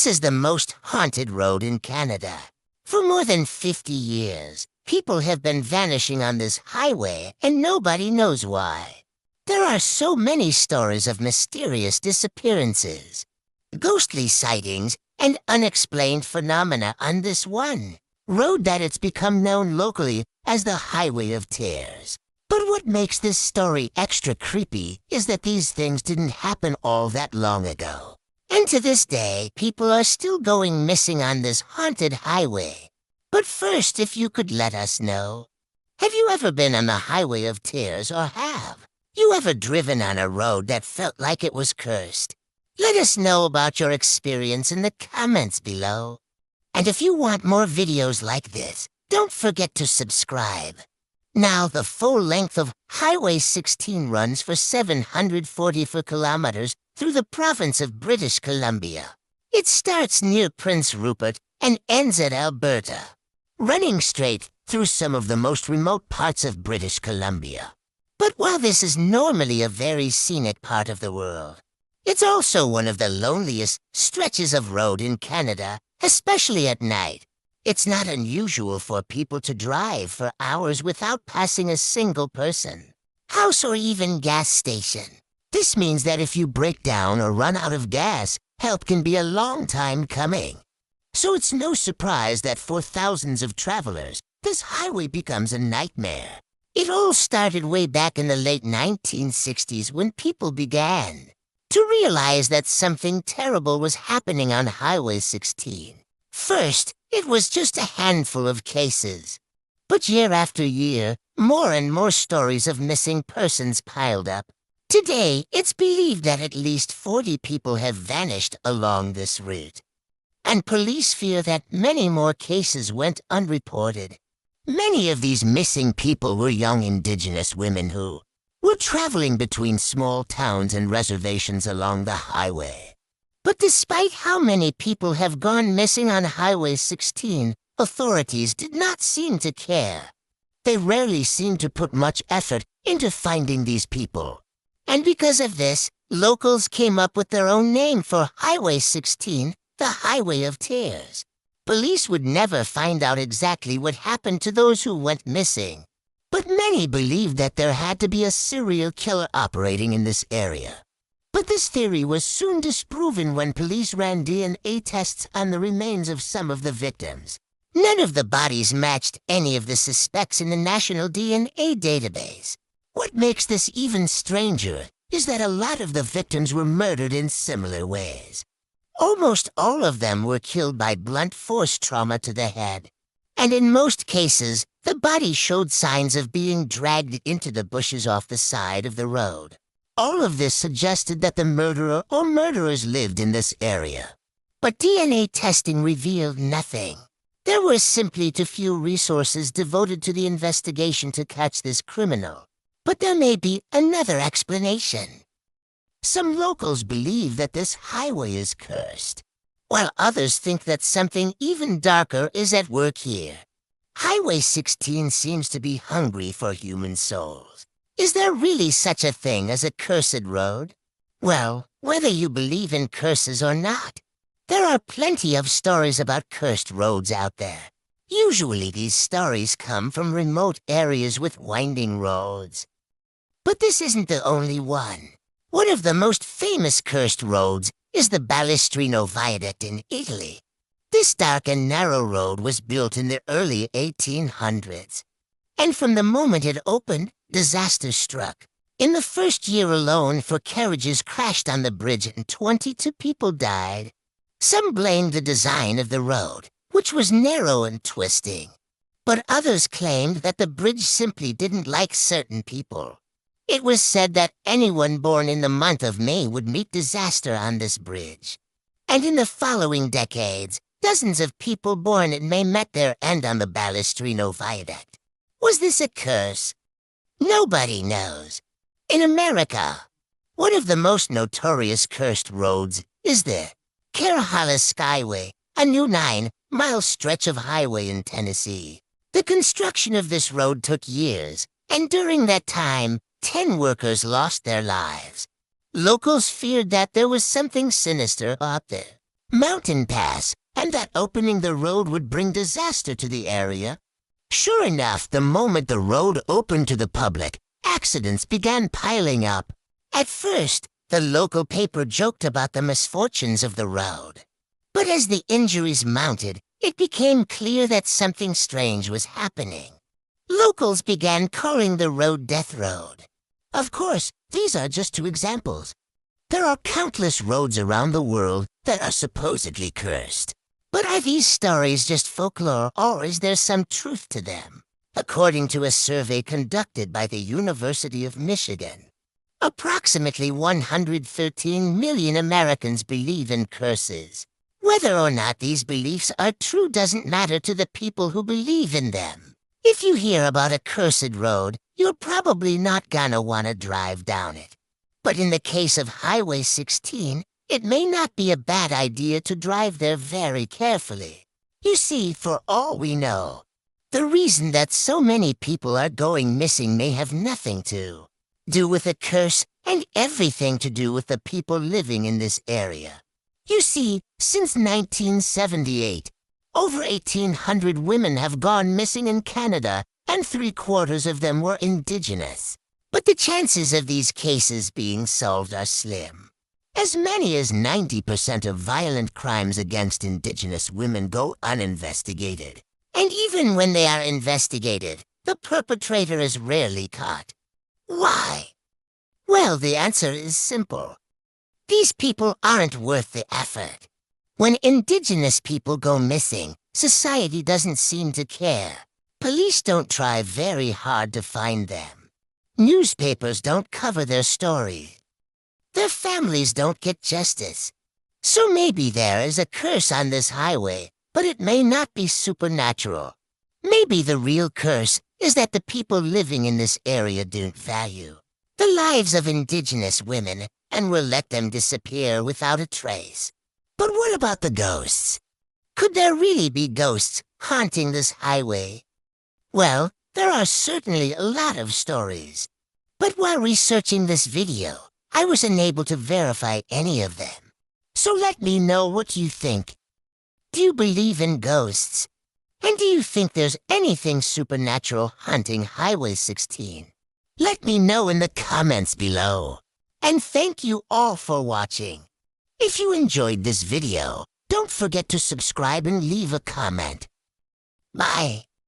This is the most haunted road in Canada. For more than 50 years, people have been vanishing on this highway and nobody knows why. There are so many stories of mysterious disappearances, ghostly sightings, and unexplained phenomena on this one road that it's become known locally as the Highway of Tears. But what makes this story extra creepy is that these things didn't happen all that long ago. And to this day, people are still going missing on this haunted highway. But first, if you could let us know, have you ever been on the Highway of Tears, or have you ever driven on a road that felt like it was cursed? Let us know about your experience in the comments below. And if you want more videos like this, don't forget to subscribe. Now, the full length of Highway 16 runs for 744 kilometers through the province of British Columbia. It starts near Prince Rupert and ends at Alberta, running straight through some of the most remote parts of British Columbia. But while this is normally a very scenic part of the world, it's also one of the loneliest stretches of road in Canada, especially at night. It's not unusual for people to drive for hours without passing a single person, house, or even gas station. This means that if you break down or run out of gas, help can be a long time coming. So it's no surprise that for thousands of travelers, this highway becomes a nightmare. It all started way back in the late 1960s when people began to realize that something terrible was happening on Highway 16. First, it was just a handful of cases. But year after year, more and more stories of missing persons piled up. Today, it's believed that at least 40 people have vanished along this route. And police fear that many more cases went unreported. Many of these missing people were young Indigenous women who were traveling between small towns and reservations along the highway. But despite how many people have gone missing on Highway 16, authorities did not seem to care. They rarely seem to put much effort into finding these people. And because of this, locals came up with their own name for Highway 16, the Highway of Tears. Police would never find out exactly what happened to those who went missing. But many believed that there had to be a serial killer operating in this area. But this theory was soon disproven when police ran DNA tests on the remains of some of the victims. None of the bodies matched any of the suspects in the national DNA database. What makes this even stranger is that a lot of the victims were murdered in similar ways. Almost all of them were killed by blunt force trauma to the head. And in most cases, the body showed signs of being dragged into the bushes off the side of the road. All of this suggested that the murderer or murderers lived in this area. But DNA testing revealed nothing. There were simply too few resources devoted to the investigation to catch this criminal. But there may be another explanation. Some locals believe that this highway is cursed, while others think that something even darker is at work here. Highway 16 seems to be hungry for human souls. Is there really such a thing as a cursed road? Well, whether you believe in curses or not, there are plenty of stories about cursed roads out there. Usually these stories come from remote areas with winding roads. But this isn't the only one. One of the most famous cursed roads is the Balestrino Viaduct in Italy. This dark and narrow road was built in the early 1800s. And from the moment it opened, disaster struck. In the first year alone, 4 carriages crashed on the bridge and 22 people died. Some blamed the design of the road, which was narrow and twisting. But others claimed that the bridge simply didn't like certain people. It was said that anyone born in the month of May would meet disaster on this bridge. And in the following decades, dozens of people born in May met their end on the Balestrino Viaduct. Was this a curse? Nobody knows. In America, one of the most notorious cursed roads is the Carolina Skyway, a new 9-mile stretch of highway in Tennessee. The construction of this road took years, and during that time, 10 workers lost their lives. Locals feared that there was something sinister out there. mountain pass, and that opening the road would bring disaster to the area. Sure enough, the moment the road opened to the public, accidents began piling up. At first, the local paper joked about the misfortunes of the road. But as the injuries mounted, it became clear that something strange was happening. Locals began calling the road Death Road. Of course, these are just two examples. There are countless roads around the world that are supposedly cursed. But are these stories just folklore, or is there some truth to them? According to a survey conducted by the University of Michigan, approximately 113 million Americans believe in curses. Whether or not these beliefs are true doesn't matter to the people who believe in them. If you hear about a cursed road, you're probably not gonna want to drive down it. But in the case of Highway 16, it may not be a bad idea to drive there very carefully. You see, for all we know, the reason that so many people are going missing may have nothing to do with a curse and everything to do with the people living in this area. You see, since 1978, over 1,800 women have gone missing in Canada, and 3/4 of them were Indigenous. But the chances of these cases being solved are slim. As many as 90% of violent crimes against Indigenous women go uninvestigated. And even when they are investigated, the perpetrator is rarely caught. Why? Well, the answer is simple. These people aren't worth the effort. When Indigenous people go missing, society doesn't seem to care. Police don't try very hard to find them. Newspapers don't cover their story. Their families don't get justice. So maybe there is a curse on this highway, but it may not be supernatural. Maybe the real curse is that the people living in this area don't value the lives of Indigenous women and will let them disappear without a trace. But what about the ghosts? Could there really be ghosts haunting this highway? Well, there are certainly a lot of stories. But while researching this video, I was unable to verify any of them. So let me know what you think. Do you believe in ghosts? And do you think there's anything supernatural haunting Highway 16? Let me know in the comments below. And thank you all for watching. If you enjoyed this video, don't forget to subscribe and leave a comment. Bye.